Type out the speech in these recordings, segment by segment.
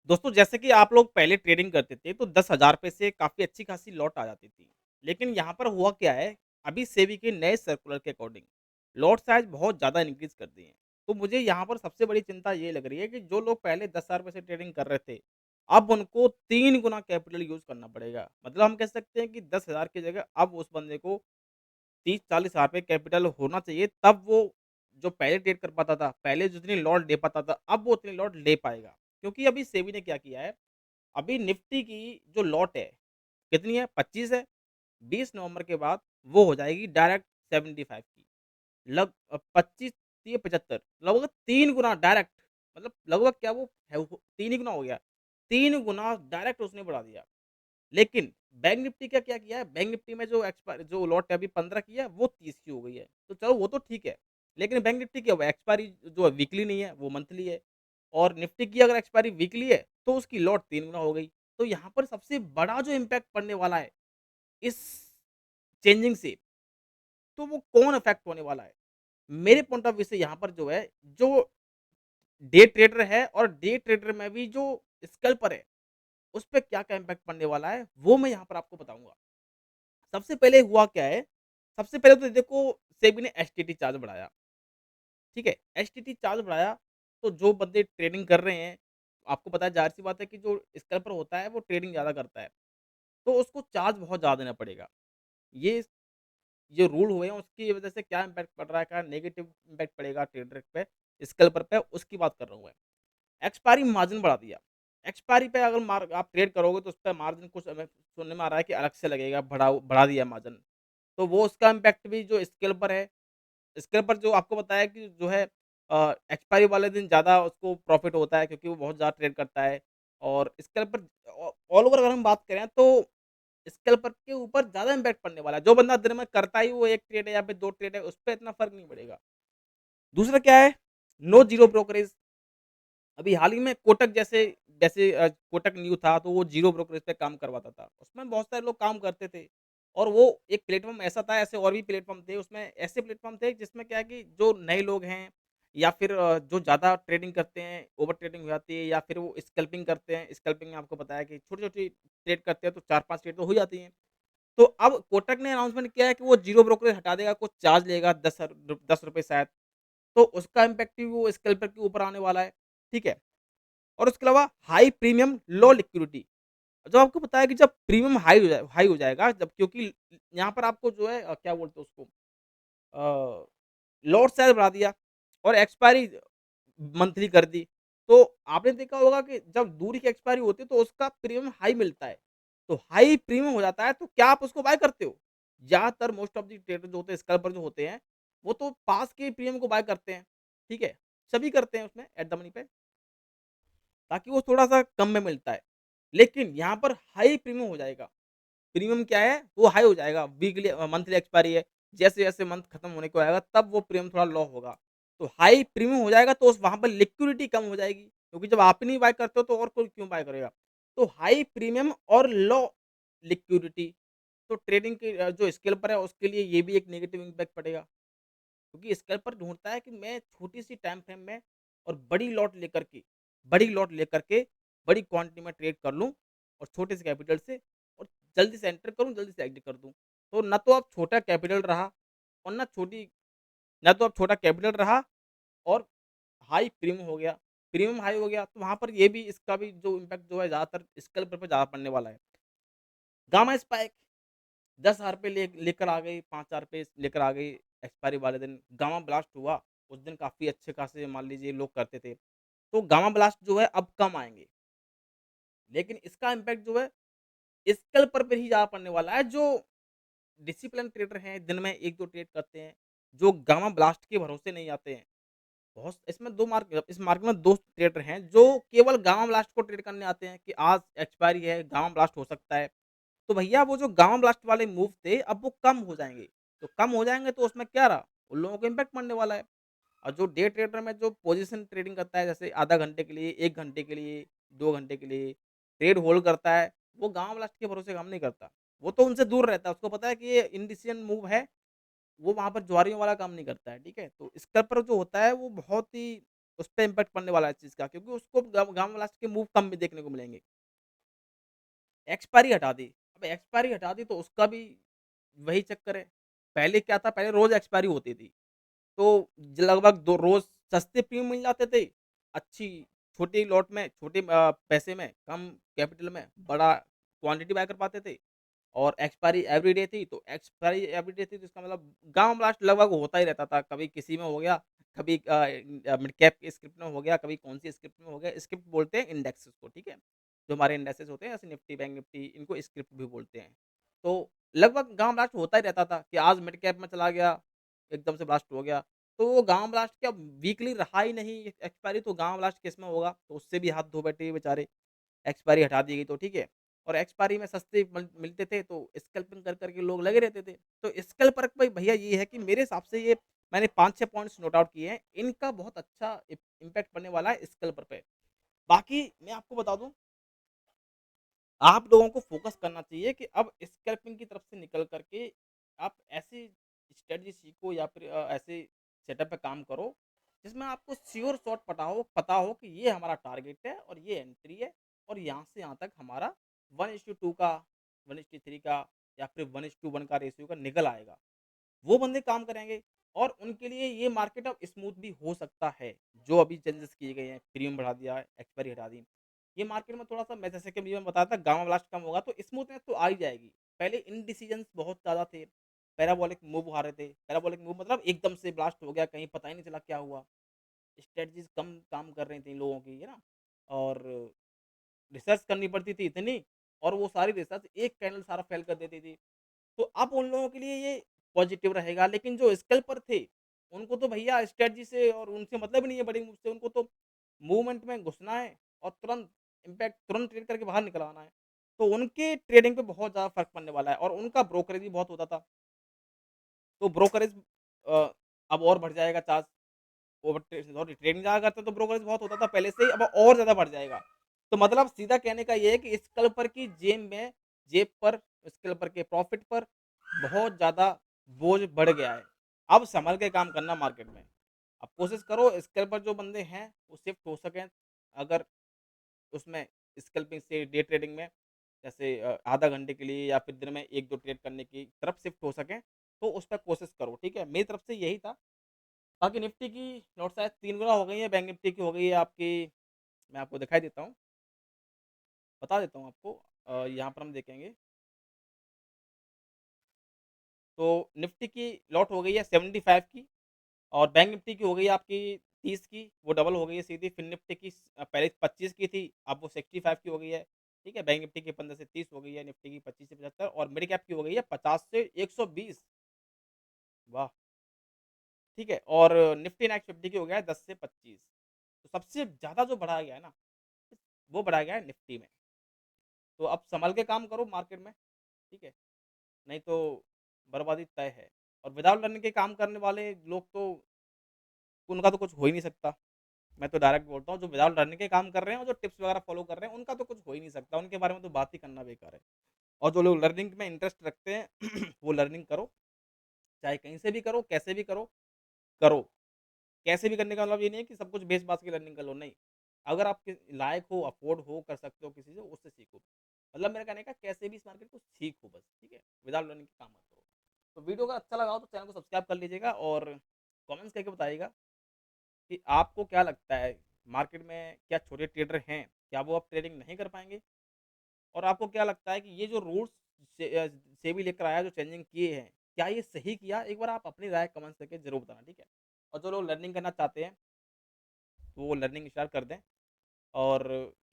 दोस्तों जैसे कि आप लोग पहले ट्रेडिंग करते थे तो 10,000 रुपए से काफ़ी अच्छी खासी लॉट आ जाती थी। लेकिन यहाँ पर हुआ क्या है, अभी सेबी के नए सर्कुलर के अकॉर्डिंग लॉट साइज़ बहुत ज़्यादा इंक्रीज़ कर दिए हैं। तो मुझे यहाँ पर सबसे बड़ी चिंता ये लग रही है कि जो लोग पहले 10,000 रुपए से ट्रेडिंग कर रहे थे, अब उनको 3 गुना कैपिटल यूज़ करना पड़ेगा। मतलब हम कह सकते हैं कि 10,000 की जगह अब उस बंदे को 30-40 हज़ार रुपए कैपिटल होना चाहिए, तब वो जो पहले ट्रेड कर पाता था, पहले जितनी लॉट ले पाता था, अब वो उतनी लॉट ले पाएगा। क्योंकि अभी सेबी ने क्या किया है, अभी निफ्टी की जो लॉट है, कितनी है? 25 है। 20 नवंबर के बाद वो हो जाएगी डायरेक्ट 75 की। 25 ये 75 लगभग 3 गुना डायरेक्ट, मतलब लगभग क्या वो है, वो 3 ही गुना हो गया। 3 गुना डायरेक्ट उसने बढ़ा दिया। लेकिन बैंक निफ्टी का क्या किया है, बैंक निफ्टी में जो लॉट है अभी 15 की है, वो 30 की हो गई है। तो चलो वो तो ठीक है। लेकिन बैंक निफ्टी की अब एक्सपायरी जो है वीकली नहीं है, वो मंथली है। और निफ्टी की अगर एक्सपायरी वीकली है, तो उसकी लॉट 3 गुना हो गई। तो यहाँ पर सबसे बड़ा जो इम्पैक्ट पड़ने वाला है, इस चेंजिंग से, तो वो कौन इफेक्ट होने वाला है? मेरे पॉइंट ऑफ व्यू से यहाँ पर जो है, जो डे ट्रेडर है और डे ट्रेडर में भी जो स्कैल्पर है, उस पे क्या-क्या इम्पैक्ट पड़ने वाला है, वो मैं यहाँ पर आपको बताऊँगा। सबसे पहले हुआ क्या है, सबसे पहले तो देखो सेबी ने एसटीटी चार्ज बढ़ाया, ठीक है? एसटीटी चार्ज बढ़ाया, तो जो बंदे ट्रेडिंग कर रहे हैं, आपको पता है ज़ाहिर-सी बात है कि जो स्कैल्पर होता है वो ट्रेडिंग ज़्यादा करता है, तो उसको चार्ज बहुत ज़्यादा देना पड़ेगा। ये जो रूल हुए हैं उसकी वजह से क्या इम्पैक्ट पड़ रहा है, क्या नेगेटिव इम्पैक्ट पड़ेगा ट्रेडर पे, स्कैल्पर पे, उसकी बात कर रहा हूँ मैं। एक्सपायरी मार्जिन बढ़ा दिया। एक्सपायरी पे अगर आप ट्रेड करोगे तो उसपे मार्जिन कुछ हमें सुनने में आ रहा है कि अलग से लगेगा, बढ़ा दिया मार्जिन। तो वो उसका इम्पैक्ट भी जो स्कैल्पर है, स्कैल्पर जो आपको बताया कि जो है एक्सपायरी वाले दिन ज़्यादा उसको प्रॉफ़िट होता है क्योंकि वो बहुत ज़्यादा ट्रेड करता है। और स्कैल्पर ऑल ओवर अगर हम बात करें तो स्कैल्पर के ऊपर ज़्यादा इम्पैक्ट पड़ने वाला है। जो बंदा दिन में करता ही वो 1 ट्रेड है या फिर 2 ट्रेड है, उसपे इतना फ़र्क नहीं पड़ेगा। दूसरा क्या है, नो ज़ीरो ब्रोकरेज। अभी हाल ही में कोटक जैसे जैसे कोटक न्यू था तो वो ज़ीरो ब्रोकरेज पे काम करवाता था। उसमें बहुत सारे लोग काम करते थे और वो एक प्लेटफ़ॉर्म ऐसा था, ऐसे और भी प्लेटफ़ॉर्म थे, उसमें ऐसे प्लेटफ़ॉर्म थे जिसमें क्या है कि जो नए लोग हैं या फिर जो ज़्यादा ट्रेडिंग करते हैं, ओवर ट्रेडिंग हो जाती है या फिर वो स्कैल्पिंग करते हैं। स्कैल्पिंग में आपको बताया कि छोटी-छोटी ट्रेड करते हैं तो 4-5 ट्रेड तो हो जाती हैं। तो अब कोटक ने अनाउंसमेंट किया है कि वो ज़ीरो ब्रोकरेज हटा देगा, कुछ चार्ज लेगा ₹10 शायद। तो उसका इम्पैक्ट भी वो स्कैल्पर के ऊपर आने वाला है, ठीक है? और उसके अलावा हाई प्रीमियम, लो लिक्विडिटी। जब आपको पता है कि जब प्रीमियम हाई हो जाएगा, जब क्योंकि यहाँ पर आपको जो है क्या बोलते हैं उसको, लॉट साइज़ बढ़ा दिया और एक्सपायरी मंथली कर दी। तो आपने देखा होगा कि जब दूर की एक्सपायरी होती है तो उसका प्रीमियम हाई मिलता है। तो हाई प्रीमियम हो जाता है तो क्या आप उसको बाय करते हो? ज़्यादातर मोस्ट ऑफ द ट्रेडर जो होते हैं, स्कैल्पर जो होते हैं, वो तो पास के प्रीमियम को बाय करते हैं, ठीक है? सभी करते हैं उसमें एट द मनी पे। ताकि वो थोड़ा-सा कम में मिलता है। लेकिन यहाँ पर हाई प्रीमियम हो जाएगा। प्रीमियम क्या है? वो हाई हो जाएगा। मंथली एक्सपायरी है। जैसे-जैसे मंथ खत्म होने को आएगा तब वो प्रीमियम थोड़ा लो होगा। तो हाई प्रीमियम हो जाएगा तो उस वहाँ पर लिक्विडिटी कम हो जाएगी। क्योंकि जब आप ही नहीं बाय करते हो तो और कोई क्यों बाय करेगा? तो हाई प्रीमियम और लो लिक्विडिटी, तो ट्रेडिंग के जो स्केल्पर है उसके लिए ये भी एक नेगेटिव इम्पैक्ट पड़ेगा। क्योंकि स्कैल्पर ढूँढता है कि मैं छोटी-सी टाइम फ्रेम में और बड़ी लॉट लेकर के बड़ी क्वांटिटी में ट्रेड कर लूँ और छोटे से कैपिटल से, और जल्दी से एंटर करूँ, जल्दी से एग्ज़िट कर दूँ। तो ना तो अब छोटा कैपिटल रहा और ना तो अब छोटा कैपिटल रहा और हाई प्रीमियम हो गया। प्रीमियम हाई हो गया तो वहाँ पर ये भी, इसका भी जो इम्पैक्ट जो है ज़्यादातर स्कैल्पर पे ज़्यादा पड़ने वाला है। गामा स्पाइक 10,000 पे लेकर आ गई, 5,000 पे लेकर आ गई, एक्सपायरी वाले दिन गामा ब्लास्ट हुआ, उस दिन काफ़ी अच्छे खासे मान लीजिए लोग करते थे। तो गामा ब्लास्ट जो है अब कम आएँगे, लेकिन इसका इम्पैक्ट जो है स्कैल्पर पे ही ज़्यादा पड़ने वाला है, जो डिसिप्लिन ट्रेडर हैं, दिन में 1-2 ट्रेड करते हैं, जो गामा ब्लास्ट के भरोसे नहीं आते हैं। बहुत इसमें 2 मार्क इस मार्केट में 2 ट्रेडर हैं, जो केवल गामा ब्लास्ट को ट्रेड करने आते हैं कि आज एक्सपायरी है, गामा ब्लास्ट हो सकता है। तो भैया वो जो गामा ब्लास्ट वाले मूव थे, अब वो कम हो जाएँगे। तो कम हो जाएँगे तो उसमें क्या रहा? उन लोगों को इम्पैक्ट पड़ने वाला है। और जो डे ट्रेडर में जो पोज़ीशन ट्रेडिंग करता है, जैसे आधा घंटे के लिए, 1 घंटे के लिए, 2 घंटे के लिए ट्रेड होल्ड करता है, वो गामा ब्लास्ट के भरोसे काम नहीं करता। वो तो उनसे दूर रहता है, उसको पता है कि ये इंडिसिजन मूव है, वो वहाँ पर जुआरियों वाला काम नहीं करता है, ठीक है? तो स्कैल्पर जो होता है वो बहुत ही उस पे इम्पैक्ट पड़ने वाला है इस चीज़ का, क्योंकि उसको गाँव लास्ट के मूव कम में देखने को मिलेंगे। एक्सपायरी हटा दी, अब एक्सपायरी हटा दी तो उसका भी वही चक्कर है। पहले क्या था, पहले रोज़ एक्सपायरी होती थी। तो लगभग 2 रोज़ सस्ते प्रीमियम मिल जाते थे, अच्छी छोटी लॉट में, छोटे पैसे में, कम कैपिटल में बड़ा क्वांटिटी बाय कर पाते थे और एक्सपायरी एवरीडे थी, तो एक्सपायरी एवरीडे थी तो इसका मतलब गाँव ब्लास्ट लगभग होता ही रहता था। कभी किसी में हो गया, कभी मिड कैप के स्क्रिप्ट में हो गया, कभी कौन-सी स्क्रिप्ट में हो गया। स्क्रिप्ट बोलते हैं इंडेक्सेस को, ठीक है? जो हमारे इंडेक्सेस होते हैं, जैसे निफ्टी, बैंक निफ्टी, इनको स्क्रिप्ट भी बोलते हैं। तो लगभग गाँव ब्लास्ट होता ही रहता था कि आज मिड कैप में चला गया, एकदम से ब्लास्ट हो गया। तो वो गाँव ब्लास्ट क्या वीकली रहा ही नहीं एक्सपायरी, तो गाँव ब्लास्ट किसमें होगा? तो उससे भी हाथ धो बैठे ये बेचारे। एक्सपायरी हटा दी गई तो ठीक है। और एक्सपायरी में सस्ते मिलते थे तो स्कैल्पिंग कर के लोग लगे रहते थे। तो स्कैल्पर भाई भैया ये है कि मेरे हिसाब से ये मैंने 5-6 पॉइंट्स नोट आउट किए हैं। इनका बहुत अच्छा इम्पैक्ट पड़ने वाला है स्कैल्पर पे। बाकी मैं आपको बता दूँ, आप लोगों को फ़ोकस करना चाहिए कि अब स्कैल्पिंग की तरफ से निकल कर के आप ऐसी स्ट्रैटेजी सीखो या फिर ऐसे सेटअप पे काम करो, जिसमें आपको श्योर शॉट पता हो कि ये हमारा टारगेट है और ये एंट्री है और यहाँ से यहाँ तक हमारा 1:2 का, 1:3 का या फिर 1:1 का रेशियो का निकल आएगा। वो बंदे काम करेंगे और उनके लिए ये मार्केट अब स्मूथ भी हो सकता है, जो अभी चेंजेस किए गए हैं, प्रीमियम बढ़ा दिया है, एक्सपायरी हटा दी। ये मार्केट में थोड़ा-सा मैं जैसे कि अभी मैं बताया था गामा ब्लास्ट कम होगा तो स्मूथनेस तो आ ही जाएगी। पहले इनडिसिजन्स बहुत ज़्यादा थे, पैराबोलिक मूव आ रहे थे, पैराबोलिक मूव मतलब एकदम से ब्लास्ट हो गया, कहीं पता ही नहीं चला क्या हुआ। स्ट्रैटेजीज़ कम काम कर रही थी लोगों की, है ना? और रिसर्च करनी पड़ती थी इतनी और वो सारी रिसर्च एक कैंडल सारा फेल कर देती थी। तो अब उन लोगों के लिए ये पॉजिटिव रहेगा, लेकिन जो स्कैल्पर थे, उनको तो भैया स्ट्रैटेजी से और उनसे मतलब ही नहीं है बड़ी मूव से, उनको तो मूवमेंट में घुसना है और तुरंत इम्पैक्ट तुरंत ट्रेड करके बाहर निकल आना है। तो उनके ट्रेडिंग पे बहुत ज़्यादा फ़र्क पड़ने वाला है और उनका ब्रोकरेज भी बहुत होता था। तो ब्रोकरेज अ, अब और बढ़ जाएगा चार्ज ओवर सॉरी ट्रेडिंग ज़्यादा करते तो ब्रोकरेज बहुत होता था पहले से ही, अब और ज़्यादा बढ़ जाएगा। तो मतलब सीधा कहने का ये है कि स्कैल्पर की जेब पर स्कैल्पर के प्रॉफ़िट पर बहुत ज़्यादा बोझ बढ़ गया है। अब सँभल के काम करना मार्केट में। अब कोशिश करो स्कैल्पर जो बंदे हैं वो शिफ्ट हो सकें, अगर उसमें स्कैल्पिंग से डे ट्रेडिंग में जैसे आधा घंटे के लिए या फिर दिन में 1-2 ट्रेड करने की तरफ शिफ्ट हो सकें, तो उस पे कोशिश करो, ठीक है? मेरी तरफ से यही था। बाकी निफ्टी की नोट शायद 3 गुना हो गई है, बैंक निफ्टी की हो गई है आपकी, मैं आपको दिखाई देता हूँ, बता देता हूँ आपको। यहाँ पर हम देखेंगे, तो निफ्टी की लॉट हो गई है 75 की और बैंक निफ्टी की हो गई है आपकी 30 की, वो डबल हो गई है सीधी। फिर निफ्टी की पहले 25 की थी, अब वो 65 की हो गई है, ठीक है? बैंक निफ्टी की 15 से 30 हो गई है, निफ्टी की 25 से 75 और मिड कैप की हो गई है 50 से 120। वाह! ठीक है? और निफ्टी नेक्स्ट 50 की हो गया है 10 से 25। तो सबसे ज़्यादा जो बढ़ाया गया है ना, वो बढ़ाया गया है निफ्टी में। तो अब सँभल के काम करो मार्केट में, ठीक है? नहीं तो बर्बादी तय है। और विदाउट लर्निंग के काम करने वाले लोग तो उनका तो कुछ हो ही नहीं सकता। मैं तो डायरेक्ट बोलता हूँ जो विदाउट लर्निंग के काम कर रहे हैं और जो टिप्स वगैरह फ़ॉलो कर रहे हैं, उनका तो कुछ हो ही नहीं सकता। उनके बारे में तो बात ही करना बेकार है। और जो लोग लर्निंग में इंटरेस्ट रखते हैं वो लर्निंग करो, चाहे कहीं से भी करो, कैसे भी करो, करो। कैसे भी करने का मतलब ये नहीं है कि सब कुछ बेच-बाच के लर्निंग कर लो, नहीं। अगर आप के लायक हो, अफ़ोर्ड हो, कर सकते हो किसी से, उससे सीखो। मतलब मेरा कहने का कैसे भी इस मार्केट को सीखो बस, ठीक है? विदाउट लर्निंग के काम मत करो। तो वीडियो अगर अच्छा लगा हो तो चैनल को सब्सक्राइब कर लीजिएगा और कमेंट्स करके बताइएगा कि आपको क्या लगता है, मार्केट में क्या छोटे ट्रेडर हैं, क्या वो अब ट्रेडिंग नहीं कर पाएँगे? और आपको क्या लगता है कि ये जो रूल्स सेबी लेकर आया, जो चेंजिंग किए हैं, क्या ये सही किया? एक बार आप अपनी राय कमेंट्स करके ज़रूर बताना, ठीक है? और जो लोग लर्निंग करना चाहते हैं, तो वो लर्निंग स्टार्ट कर दें और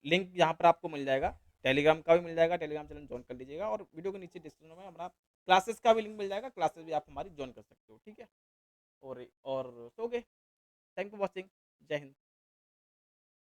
लिंक यहाँ पर आपको मिल जाएगा, टेलीग्राम का भी मिल जाएगा, टेलीग्राम चैनल जॉइन कर लीजिएगा और वीडियो के नीचे डिस्क्रिप्शन में हमारा क्लासेस का भी लिंक मिल जाएगा, क्लासेस भी आप हमारी जॉइन कर सकते हो, ठीक है? और सो गए, थैंक यू फॉर वॉचिंग, जय हिंद।